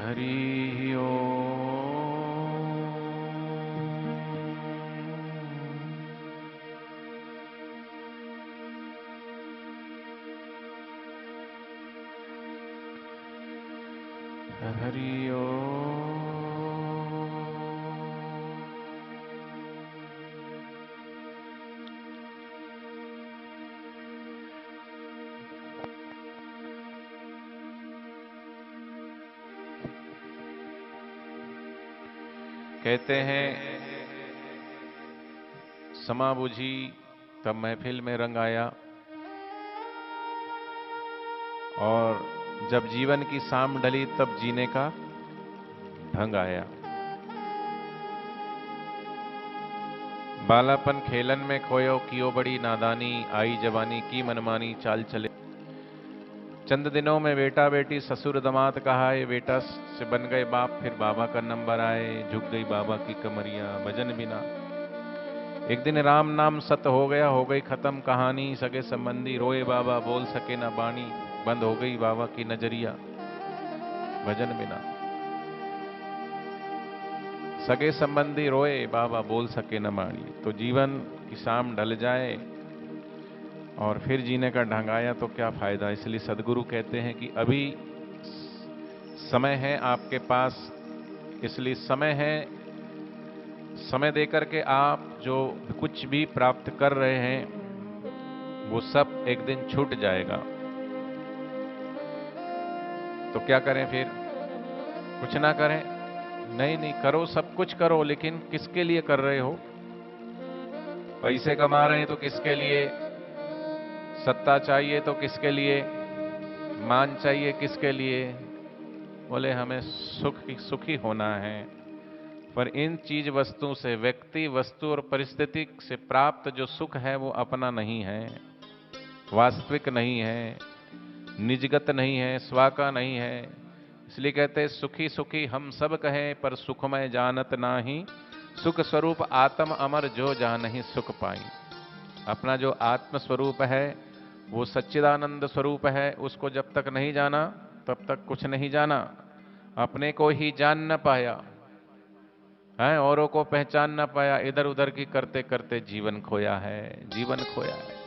हरि ओम। हरि ओम। कहते हैं समा बुझी तब महफिल में रंग आया, और जब जीवन की शाम ढली तब जीने का ढंग आया। बालापन खेलन में खोयो कियो बड़ी नादानी, आई जवानी की मनमानी चाल चले। चंद दिनों में बेटा बेटी ससुर दमाद कहा, ये बेटा से बन गए बाप, फिर बाबा का नंबर आए, झुक गई बाबा की कमरिया भजन बिना। एक दिन राम नाम सत हो गया, हो गई खत्म कहानी, सगे संबंधी रोए बाबा बोल सके ना बाणी, बंद हो गई बाबा की नजरिया भजन बिना। सगे संबंधी रोए बाबा बोल सके न बाणी। तो जीवन की शाम ढल जाए और फिर जीने का ढंग आया तो क्या फायदा। इसलिए सदगुरु कहते हैं कि अभी समय है आपके पास, इसलिए समय है, समय देकर के आप जो कुछ भी प्राप्त कर रहे हैं वो सब एक दिन छूट जाएगा। तो क्या करें फिर? कुछ ना करें? नहीं नहीं, करो, सब कुछ करो, लेकिन किसके लिए कर रहे हो? पैसे कमा रहे हैं तो किसके लिए? सत्ता चाहिए तो किसके लिए? मान चाहिए किसके लिए? बोले हमें सुखी होना है। पर इन चीज वस्तु से, व्यक्ति वस्तु और परिस्थिति से प्राप्त जो सुख है वो अपना नहीं है, वास्तविक नहीं है, निजगत नहीं है, स्वा का नहीं है। इसलिए कहते हैं सुखी सुखी हम सब कहें, पर सुखमय जानत नाही, सुख स्वरूप आत्म अमर जो जानहि सुख पाई। अपना जो आत्म स्वरूप है वो सच्चिदानंद स्वरूप है, उसको जब तक नहीं जाना तब तक कुछ नहीं जाना। अपने को ही जान न पाया है, औरों को पहचान न पाया, इधर उधर की करते करते जीवन खोया है, जीवन खोया है।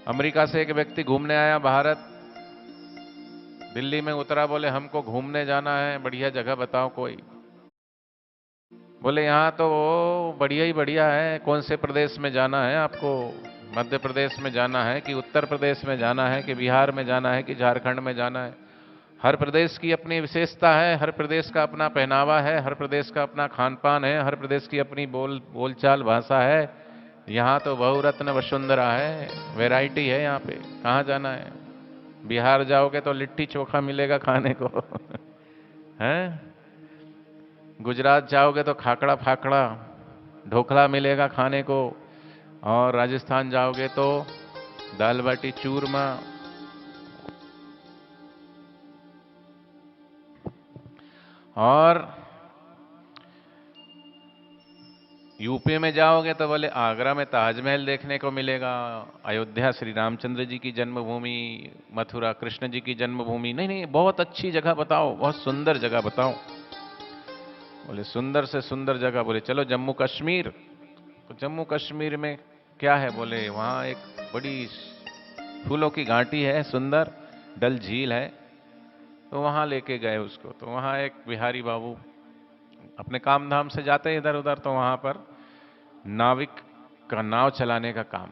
अमेरिका से एक व्यक्ति घूमने आया भारत, दिल्ली में उतरा, बोले हमको घूमने जाना है, बढ़िया जगह बताओ कोई। बोले यहाँ तो बढ़िया ही बढ़िया है, कौन से प्रदेश में जाना है आपको? मध्य प्रदेश में जाना है कि उत्तर प्रदेश में जाना है कि बिहार में जाना है कि झारखंड में जाना है? हर प्रदेश की अपनी विशेषता है, हर प्रदेश का अपना पहनावा है, हर प्रदेश का अपना खान पान है, हर प्रदेश की अपनी बोलचाल भाषा है। यहाँ तो बहुरत्न वसुंधरा है, वैरायटी है यहाँ पे, कहाँ जाना है? बिहार जाओगे तो लिट्टी चोखा मिलेगा खाने को हैं? गुजरात जाओगे तो खाकड़ा फाकड़ा ढोकला मिलेगा खाने को, और राजस्थान जाओगे तो दाल बाटी चूरमा, और यूपी में जाओगे तो बोले आगरा में ताजमहल देखने को मिलेगा, अयोध्या श्री रामचंद्र जी की जन्मभूमि, मथुरा कृष्ण जी की जन्मभूमि। नहीं नहीं, बहुत अच्छी जगह बताओ, बहुत सुंदर जगह बताओ। बोले सुंदर से सुंदर जगह, बोले चलो जम्मू कश्मीर। तो जम्मू कश्मीर में क्या है? बोले वहाँ एक बड़ी फूलों की घाटी है, सुंदर डल झील है। तो वहाँ लेके गए उसको। तो वहाँ एक बिहारी बाबू अपने काम धाम से जाते इधर उधर, तो वहाँ पर नाविक का नाव चलाने का काम।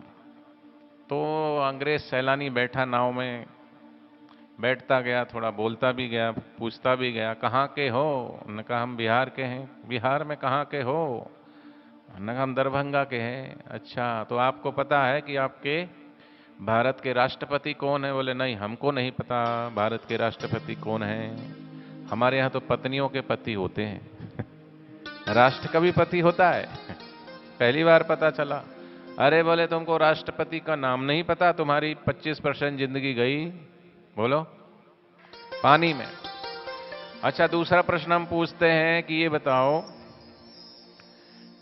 तो अंग्रेज सैलानी बैठा नाव में, बैठता गया, थोड़ा बोलता भी गया, पूछता भी गया, कहाँ के हो? उन्होंने कहा हम बिहार के हैं। बिहार में कहाँ के हो? उन्होंने कहा हम दरभंगा के हैं। अच्छा, तो आपको पता है कि आपके भारत के राष्ट्रपति कौन है? बोले नहीं, हमको नहीं पता भारत के राष्ट्रपति कौन है, हमारे यहाँ तो पत्नियों के पति होते हैं राष्ट्र का भी पति होता है पहली बार पता चला। अरे बोले तुमको राष्ट्रपति का नाम नहीं पता, तुम्हारी 25% जिंदगी गई, बोलो, पानी में। अच्छा, दूसरा प्रश्न हम पूछते हैं कि ये बताओ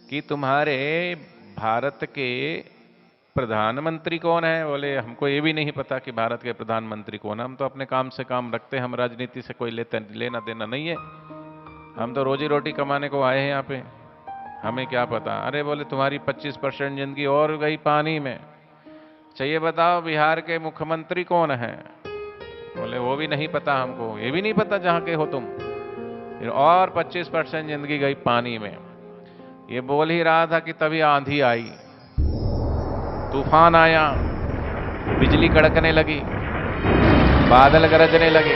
कि तुम्हारे भारत के प्रधानमंत्री कौन है? बोले हमको ये भी नहीं पता कि भारत के प्रधानमंत्री कौन है, हम तो अपने काम से काम रखते हैं, हम राजनीति से कोई लेना देना नहीं है, हम तो रोजी रोटी कमाने को आए हैं यहाँ पे, हमें क्या पता। अरे बोले तुम्हारी 25% जिंदगी और गई पानी में। चाहिए बताओ बिहार के मुख्यमंत्री कौन है? बोले वो भी नहीं पता हमको, ये भी नहीं पता जहां के हो तुम। फिर और 25% जिंदगी गई पानी में। ये बोल ही रहा था कि तभी आंधी आई, तूफान आया, बिजली कड़कने लगी, बादल गरजने लगे,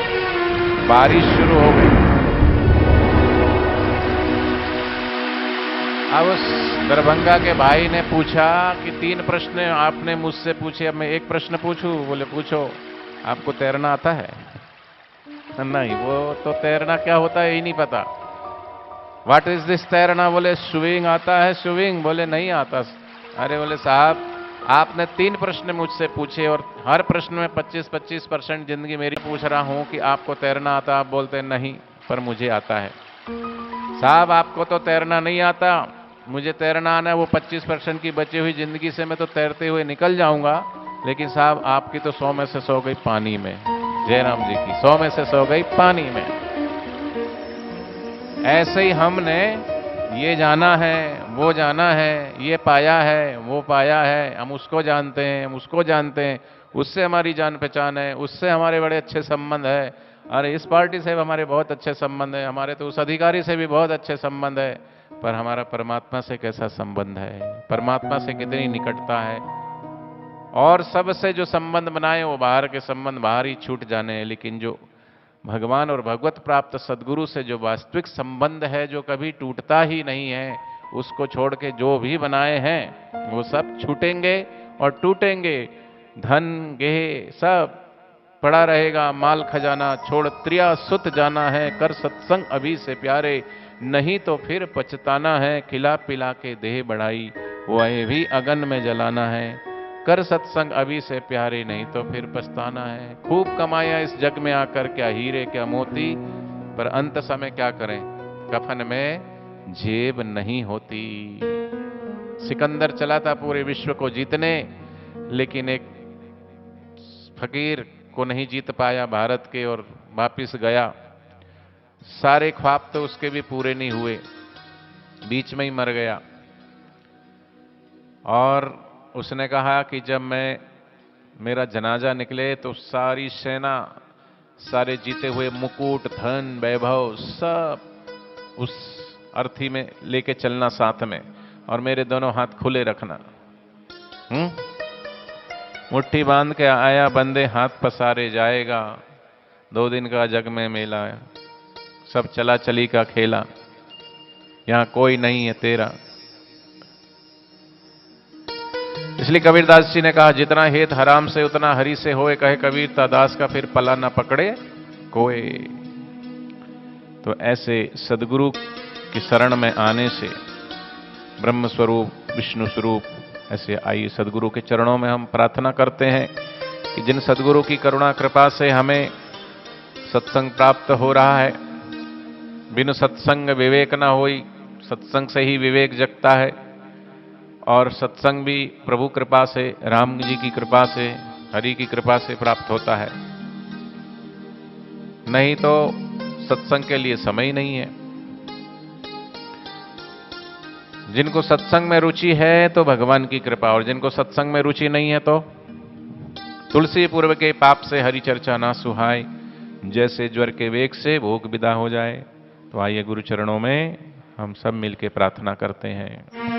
बारिश शुरू हो गई। अब उस दरभंगा के भाई ने पूछा कि 3 प्रश्न आपने मुझसे पूछे, अब मैं एक प्रश्न पूछूं? बोले पूछो। आपको तैरना आता है? नहीं, वो तो तैरना क्या होता है यही नहीं पता। व्हाट इज दिस तैरना? बोले स्विमिंग आता है स्विमिंग? बोले नहीं आता। अरे बोले साहब आपने 3 प्रश्न मुझसे पूछे और हर प्रश्न में 25-25% जिंदगी मेरी पूछ रहा हूं कि आपको तैरना आता, आप बोलते नहीं पर मुझे आता है। साहब आपको तो तैरना नहीं आता, मुझे तैरना आना है, वो 25% की बची हुई जिंदगी से मैं तो तैरते हुए निकल जाऊंगा, लेकिन साहब आपकी तो 100 में से 100 गई पानी में। जयराम जी की 100 में से 100 गई पानी में। ऐसे ही हमने ये जाना है, वो जाना है, ये पाया है, वो पाया है, हम उसको जानते हैं, हम उसको जानते हैं, उससे हमारी जान पहचान है, उससे हमारे बड़े अच्छे संबंध है, अरे इस पार्टी से हमारे बहुत अच्छे संबंध है, हमारे तो उस अधिकारी से भी बहुत अच्छे संबंध है, पर हमारा परमात्मा से कैसा संबंध है, परमात्मा से कितनी निकटता है। और सबसे जो संबंध बनाए वो बाहर के संबंध बाहर ही छूट जाने हैं, लेकिन जो भगवान और भगवत प्राप्त सदगुरु से जो वास्तविक संबंध है, जो कभी टूटता ही नहीं है, उसको छोड़ के जो भी बनाए हैं वो सब छूटेंगे और टूटेंगे। धन गेह सब पड़ा रहेगा, माल खजाना छोड़ त्रिया सुत जाना है, कर सत्संग अभी से प्यारे, नहीं तो फिर पछताना है, खिला पिला के देह बढ़ाई, वह भी अगन में जलाना है, कर सत्संग अभी से प्यारे, नहीं तो फिर पछताना है। खूब कमाया इस जग में आकर, क्या हीरे क्या मोती, पर अंत समय क्या करें, कफन में जेब नहीं होती। सिकंदर चला था पूरे विश्व को जीतने, लेकिन एक फकीर को नहीं जीत पाया भारत के और वापिस गया। सारे ख्वाब तो उसके भी पूरे नहीं हुए, बीच में ही मर गया। और उसने कहा कि जब मेरा जनाजा निकले तो सारी सेना, सारे जीते हुए मुकुट, धन, वैभव सब उस अर्थी में लेके चलना साथ में, और मेरे दोनों हाथ खुले रखना। मुट्ठी बांध के आया बंदे, हाथ पसारे जाएगा, 2 दिन का जग में मेला, सब चला चली का खेला, यहां कोई नहीं है तेरा। इसलिए कबीरदास जी ने कहा, जितना हेत हराम से उतना हरि से होए, कहे कबीर दास का फिर पला न पकड़े कोई। तो ऐसे सदगुरु की शरण में आने से ब्रह्म स्वरूप, विष्णु स्वरूप, ऐसे आइए सदगुरु के चरणों में हम प्रार्थना करते हैं कि जिन सदगुरु की करुणा कृपा से हमें सत्संग प्राप्त हो रहा है, बिनु सत्संग विवेक ना होई, सत्संग से ही विवेक जगता है, और सत्संग भी प्रभु कृपा से, राम जी की कृपा से, हरि की कृपा से प्राप्त होता है, नहीं तो सत्संग के लिए समय ही नहीं है। जिनको सत्संग में रुचि है तो भगवान की कृपा, और जिनको सत्संग में रुचि नहीं है तो तुलसी पूर्व के पाप से हरि चर्चा ना सुहाय, जैसे ज्वर के वेग से भोग विदा हो जाए। तो आइए गुरु चरणों में हम सब मिलकर प्रार्थना करते हैं।